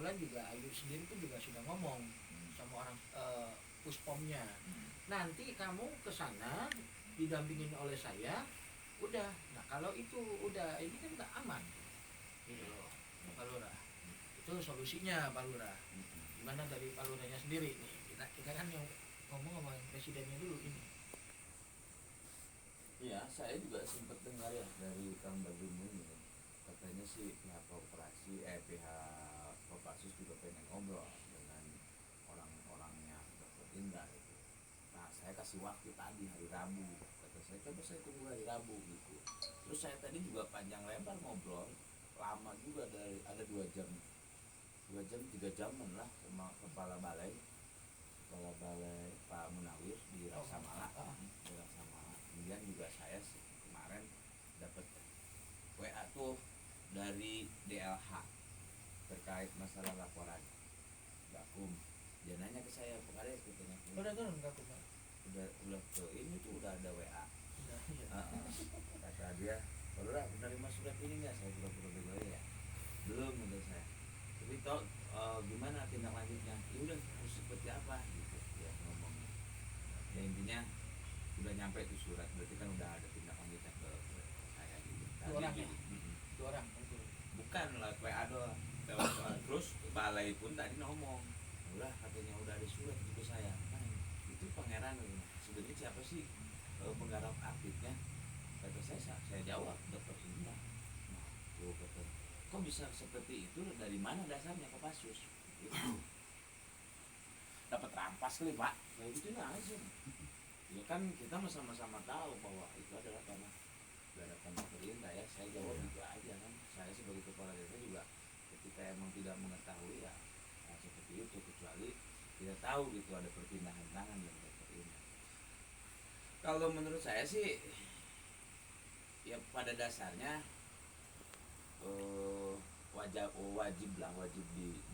kebetulan juga Ayu sendiri pun juga sudah ngomong sama orang puspomnya, nanti kamu ke sana didampingin oleh saya, udah. Nah kalau itu udah ini kan udah aman gitu loh Pak Lurah. Itu solusinya Pak Lurah. Gimana dari Pak Lurahnya sendiri nih, kita kan yang ngomong sama presidennya dulu ini. Iya, saya juga sempat dengar ya dari Kang Badrun ini, katanya sih pihak pihak Kopassus juga pengen ngobrol dengan orang-orangnya Dr. Indra gitu. Nah, saya kasih waktu tadi hari Rabu, kata saya coba saya tunggu hari Rabu gitu. Terus saya tadi juga panjang lebar ngobrol, lama juga, dari ada 2 jam 3 jaman lah sama kepala balai Pak Munawir di Raksamala. Di Raksamala. Kemudian juga saya kemarin dapat WA tuh dari DLH terkait masalah laporan Gakum. Dia nanya ke saya, Pak Kades, katanya, Udah turun Gakum? udah ke ini tuh udah ada WA. Iya. Kata dia, kalau udah menerima surat ini nggak? Saya pura-pura bego ya. Belum, menurut saya. Tapi toh gimana tindak lanjutnya? Ya udah, harus seperti apa gitu ya ngomongnya. Ya intinya udah nyampe tuh surat, berarti kan udah ada tindak lanjutnya ke saya gitu. Dua orang ya? Dua orang? Bukan, lewat WA doang. Terus balai pun tadi ngomong, udah katanya udah ada surat ke saya. Nah, itu pangeran sebenarnya siapa sih penggarap aktifnya? Kata saya jawab Dr. Indra. Nah, tuh kata, kok bisa seperti itu, dari mana dasarnya Kopassus? Gitu. Dapat rampas kali Pak, kayak gitu aja. Ya kan kita sama-sama tahu bahwa itu adalah tanah garapan Dr. Indra ya. Saya jawab gitu aja kan. Saya sebagai kepala desa juga ketika emang tidak mengetahui ya seperti itu, kecuali tidak tahu gitu ada perpindahan tangan dari Dr. Indra. Kalau menurut saya sih ya pada dasarnya wajib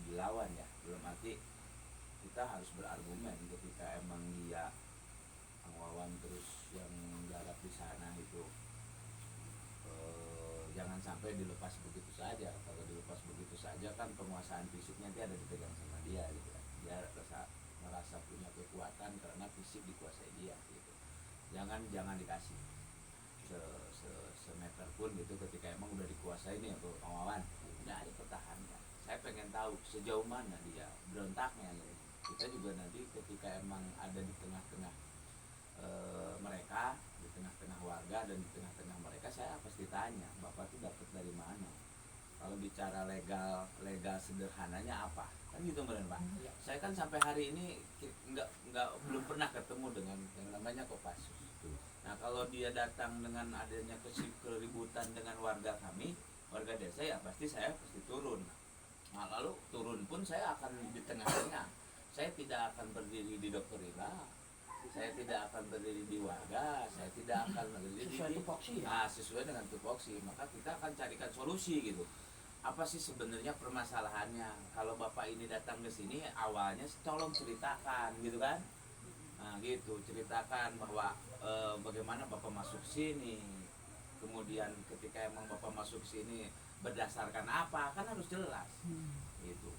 dilawan ya, belum arti kita harus berargumen ketika emang dia Kang Wawan terus yang garap di sana itu jangan sampai dilepas begitu saja. Kalau dilepas begitu saja kan penguasaan fisiknya nanti ada dipegang sama dia gitu kan. Dia merasa punya kekuatan karena fisik dikuasai dia gitu. Jangan dikasih semeter pun gitu ketika emang udah dikuasai nih atau Kang Wawan, udah aja pertahankan. Saya pengen tahu sejauh mana dia berontaknya gitu. Kita juga nanti ketika emang ada di tengah-tengah mereka, di tengah-tengah warga dan di tengah-tengah mereka, saya pasti tanya, Bapak tuh dapat dari mana? Kalau bicara legal sederhananya apa? Kan gitu benar Pak. Saya kan sampai hari ini belum pernah ketemu dengan yang namanya Kopassus. Nah kalau dia datang dengan adanya keributan dengan warga kami, warga desa, ya saya pasti turun. Nah lalu turun pun saya akan di tengah-tengah. Saya tidak akan berdiri di Dr. Indra, saya tidak akan berdiri di warga, saya tidak akan berdiri sesuai dengan tupoksi. Maka kita akan carikan solusi gitu. Apa sih sebenarnya permasalahannya? Kalau Bapak ini datang ke sini, awalnya tolong ceritakan gitu kan. Nah gitu, ceritakan bahwa bagaimana Bapak masuk sini. Kemudian ketika emang Bapak masuk sini berdasarkan apa, kan harus jelas. Gitu.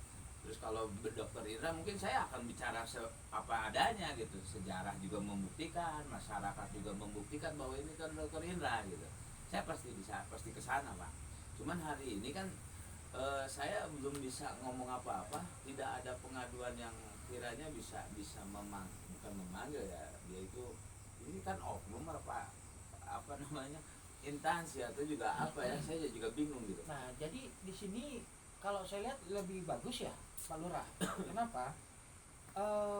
Terus kalau Dr. Indra mungkin saya akan bicara apa adanya gitu. Sejarah juga membuktikan, masyarakat juga membuktikan bahwa ini kan Dr. Indra gitu. Saya pasti ke sana, Pak. Cuman hari ini kan saya belum bisa ngomong apa-apa, tidak ada pengaduan yang kiranya bisa bukan memanggil ya. Dia itu ini kan oknum apa namanya? Instansi atau juga apa ya? Saya juga bingung gitu. Nah, jadi di sini kalau saya lihat lebih bagus ya Pak Lurah. Kenapa?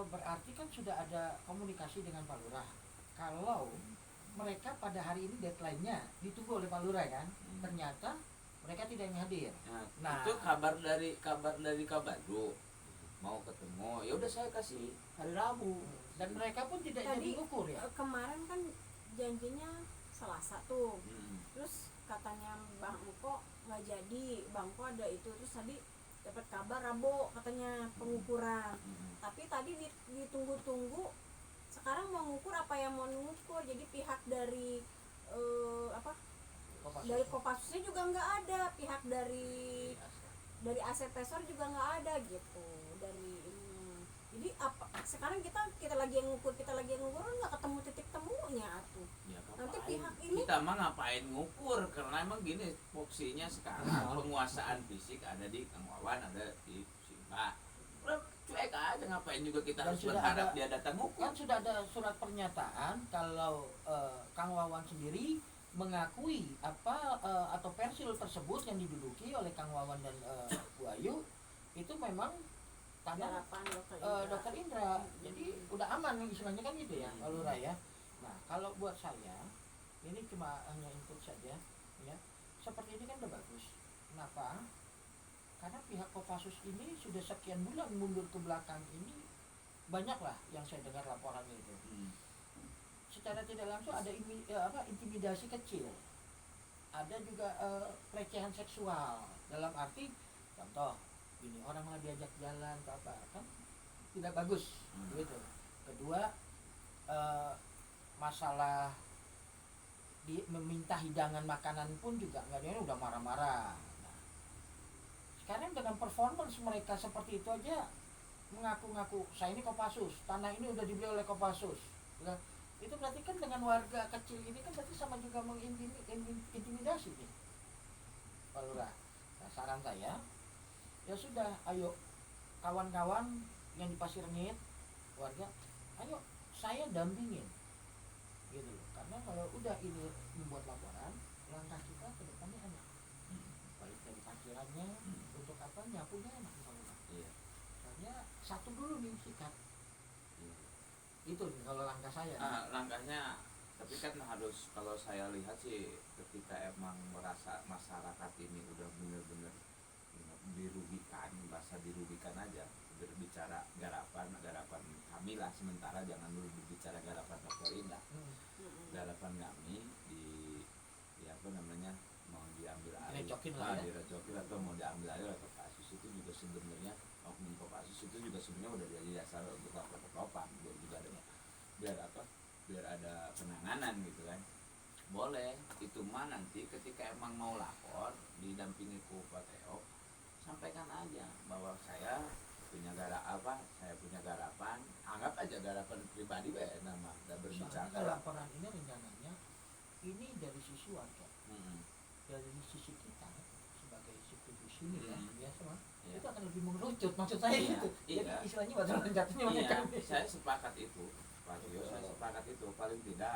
Berarti kan sudah ada komunikasi dengan Pak Lurah. Kalau mereka pada hari ini deadline-nya ditunggu oleh Pak Lurah kan, ternyata mereka tidak hadir. Nah, itu kabar dari Kabadu mau ketemu, ya udah saya kasih hari Rabu. Dan mereka pun tidak jadi ukur ya. Kemarin kan janjinya Selasa tuh. Terus katanya Bang Engko nggak jadi, Bang Engko ada itu. Terus tadi dapat kabar Rabu katanya pengukuran. Tapi tadi ditunggu-tunggu, sekarang mau ngukur apa yang mau ngukur. Jadi pihak dari dari Kopassusnya juga nggak ada, pihak dari dari asesor juga nggak ada gitu dari ini. Jadi apa sekarang kita lagi yang ngukur nggak ketemu titik temunya tuh. Ya, Nanti ngapain? pihak ini Kita mah ngapain ngukur, karena emang gini fungsinya sekarang penguasaan fisik ada di Kang Wawan, ada di Simba. Udah cuek aja, ngapain juga kita Dan harus sudah berharap ada- dia datang ngukur. Kan sudah ada surat pernyataan kalau Kang Wawan sendiri mengakui atau persil tersebut yang diduduki oleh Kang Wawan dan Bu Ayu itu memang tanah harapan Dokter Indra. Jadi udah aman istilahnya kan gitu ya, Pak Lurah ya. Nah, kalau buat saya ini cuma hanya input saja ya. Seperti ini kan udah bagus. Kenapa? Karena pihak Kopassus ini sudah sekian bulan mundur ke belakang ini, banyaklah yang saya dengar laporannya itu. Secara tidak langsung ada intimidasi kecil. Ada juga pelecehan seksual, dalam arti contoh ini orang lah diajak jalan apa kan tidak bagus gitu. Kedua masalah meminta hidangan makanan pun juga nggak, dia udah marah-marah. Nah, sekarang dengan performance mereka seperti itu aja mengaku-ngaku saya ini Kopassus, tanah ini udah dibeli oleh Kopassus. Nah, itu berarti kan dengan warga kecil ini kan berarti sama juga mengintimidasi nih, Pak Lurah. Nah, saran saya ya sudah, ayo kawan-kawan yang di Pasir Ngit, warga, ayo saya dampingin gitu loh. Karena kalau udah ini membuat laporan, langkah kita ke depannya enak, baik dari parkirannya untuk apa nyapunya enak, Pak Lurah. Iya. Soalnya satu dulu nih sikat Iya. itu nih kalau langkah saya. Langkahnya, tapi kan harus, kalau saya lihat sih ketika emang merasa masyarakat ini udah bener-bener dirugikan, merasa dirugikan aja, berbicara garapan kami lah sementara, jangan dulu berbicara garapan Dokter Indah. Garapan kami mau diambil alih, Direcokin lah ya. direcokin atau mau diambil alih oleh Kopassus, itu juga sebenarnya oknum Kopassus itu juga sebenarnya udah jadi dasar untuk lapor-laporan biar juga ada biar ada penanganan gitu kan. Boleh, itu mah nanti ketika emang mau lapor didampingi ku Pak Teo, sampaikan aja bahwa saya punya garapan, anggap aja garapan pribadi nama, dan berbicara. Soalnya laporan ini rencananya ini dari sisi warga, dari sisi kita sebagai institusi ini ya biasa mah, Iya. itu akan lebih mengerucut, maksud saya Iya, gitu. iya. Jadi istilahnya batu loncatnya Iya, kan. saya sepakat itu, Pak Tio, saya sepakat itu. Paling tidak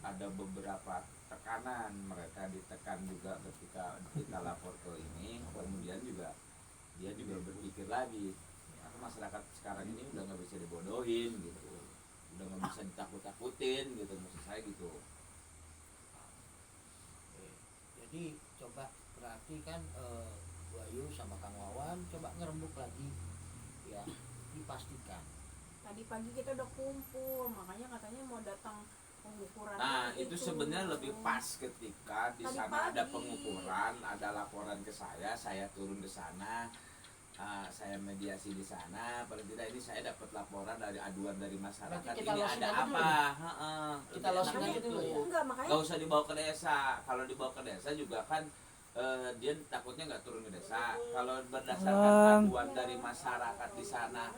ada beberapa tekanan, mereka ditekan juga ketika kita lapor ke ini, kemudian juga dia juga berpikir lagi. Karena masyarakat sekarang ini udah nggak bisa dibodohin gitu, udah nggak bisa ditakut-takutin gitu, maksud saya gitu. Jadi coba berarti kan Bu Ayu sama Kang Wawan coba ngerembuk lagi ya, dipastikan. tadi pagi kita udah kumpul, makanya katanya mau datang pengukuran. Nah, itu sebenarnya lebih pas ketika di Tadi sana ada pagi. pengukuran, ada laporan ke saya turun ke sana, saya mediasi di sana. Paling tidak ini saya dapat laporan dari aduan dari masyarakat, Berarti kita ini losin ada aja apa? Kita losin aja dulu ya. Enggak, makanya Gak usah dibawa ke desa. Kalau dibawa ke desa juga kan dia takutnya nggak turun ke desa. Kalau berdasarkan aduan dari masyarakat di sana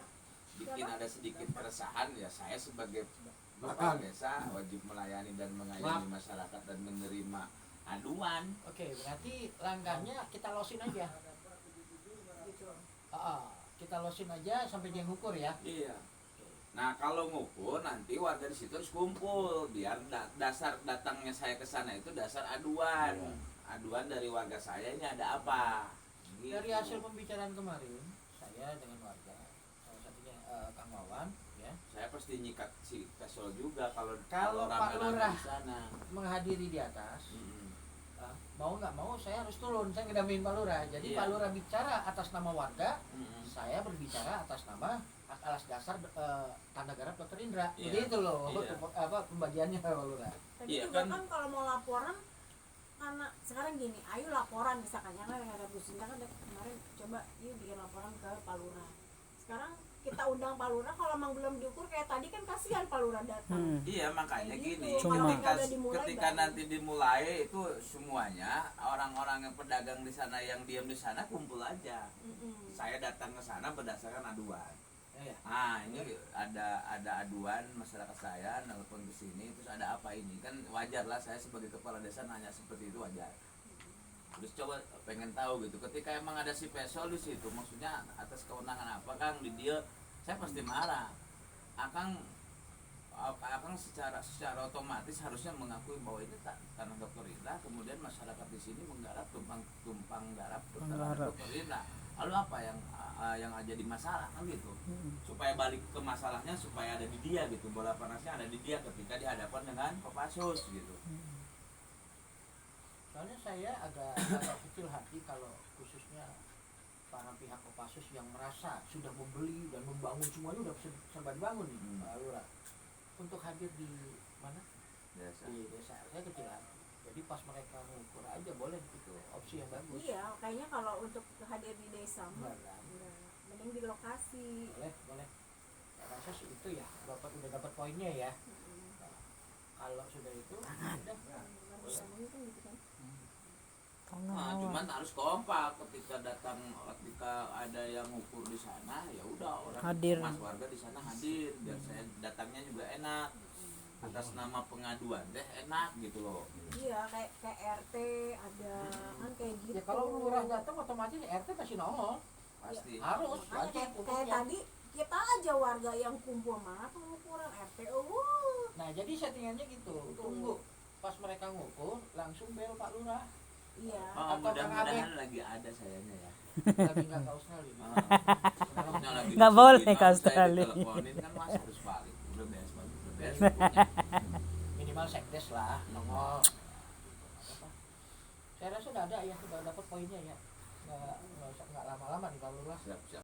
bikin ada sedikit keresahan, ya saya sebagai kepala desa wajib melayani dan mengayomi masyarakat dan menerima aduan. Oke, berarti langkahnya kita losin aja. gitu. Kita losin aja sampai dia ngukur ya. Iya. Nah, kalau ngukur nanti warga di situ harus kumpul biar dasar datangnya saya ke sana itu dasar aduan. Aduan dari warga saya ini ada apa? Gitu. Dari hasil pembicaraan kemarin saya dengan warga, salah satunya Kang Wawan ya, Saya pasti nyikat si Pesol juga kalau Kalau Pak rame-rame Lurah di sana. menghadiri di atas, Mm-mm. mau nggak mau saya harus turun, saya ngedampingin Pak Lurah. Jadi Iya. Pak Lurah bicara atas nama warga, Mm-mm. saya berbicara atas nama alas dasar Tanah Garap Dokter Indra. Iya. Begitu loh Iya. pembagiannya Pak Lurah. Tadi Iya, juga kan. kan kalau mau laporan, karena sekarang gini, ayo laporan misalkan, ya kan ada Bu Sinta kan kemarin coba yuk bikin laporan ke Pak Lurah. Sekarang kita undang Pak Lurah, kalau emang belum diukur kayak tadi kan kasihan Pak Lurah datang. Iya, makanya Kayak gini, gitu. Cuma- ketika, Kalau udah dimulai, ketika baru. nanti dimulai itu semuanya orang-orang yang pedagang di sana yang diam di sana kumpul aja. Saya datang ke sana berdasarkan aduan. Ya. Ah, ini ada aduan masyarakat saya nelpon ke sini, terus ada apa ini? Kan wajar lah, saya sebagai kepala desa nanya seperti itu wajar. Terus coba pengen tahu gitu, ketika emang ada si Pesol di situ, maksudnya atas kewenangan apa Kang di dia, saya pasti marah. Akang secara otomatis harusnya mengakui bahwa ini tanah Dr. Indra, kemudian masyarakat di sini menggarap tumpang garap tanah Dr. Indra. Lalu apa yang jadi masalah kan gitu, supaya balik ke masalahnya, supaya ada di dia gitu, bola panasnya ada di dia ketika dihadapkan dengan Kopassus gitu. Soalnya saya agak kecil hati kalau khususnya para pihak Kopassus yang merasa sudah membeli dan membangun semuanya udah serba dibangun nih Pak Lurah, untuk hadir di mana Biasa. di desa. Saya kecil hati, jadi pas mereka mengukur aja boleh, itu opsi yang bagus. Iya, kayaknya kalau untuk hadir di desa mah Enggak lah. enggak. Mending di lokasi. Boleh saya rasa sih itu ya, udah dapat poinnya ya. Nah, kalau sudah itu udah Namanya kan gitu kan. Nah, cuman harus kompak ketika ada yang ngukur di sana, ya udah orang Hadir. mas warga di sana hadir, biar saya datangnya juga enak, atas nama pengaduan deh enak gitu loh. Iya, kayak RT ada kan kayak gitu. ya kalau lurah datang otomatis RT pasti nongol, Pasti. harus Makanya wajib kayak hukumnya. tadi kita aja warga yang kumpul mana pengukuran RT. Nah jadi settingannya gitu, tunggu pas mereka ngukur langsung bel Pak Lurah. Iya. Oh, Atau Kang mudah-mudahan lagi ada sayanya ya. Lagi nggak ke Australia. Maksudnya lagi Nggak disuruh boleh gitu, ke saya Australia. diteleponin kan mas harus balik, udah beres banget, udah beres pokoknya. Minimal sekdes lah, nongol. Apa? Saya rasa udah ada ya, sudah dapat poinnya ya. Nggak lama-lama nih Pak Lurah. Siap.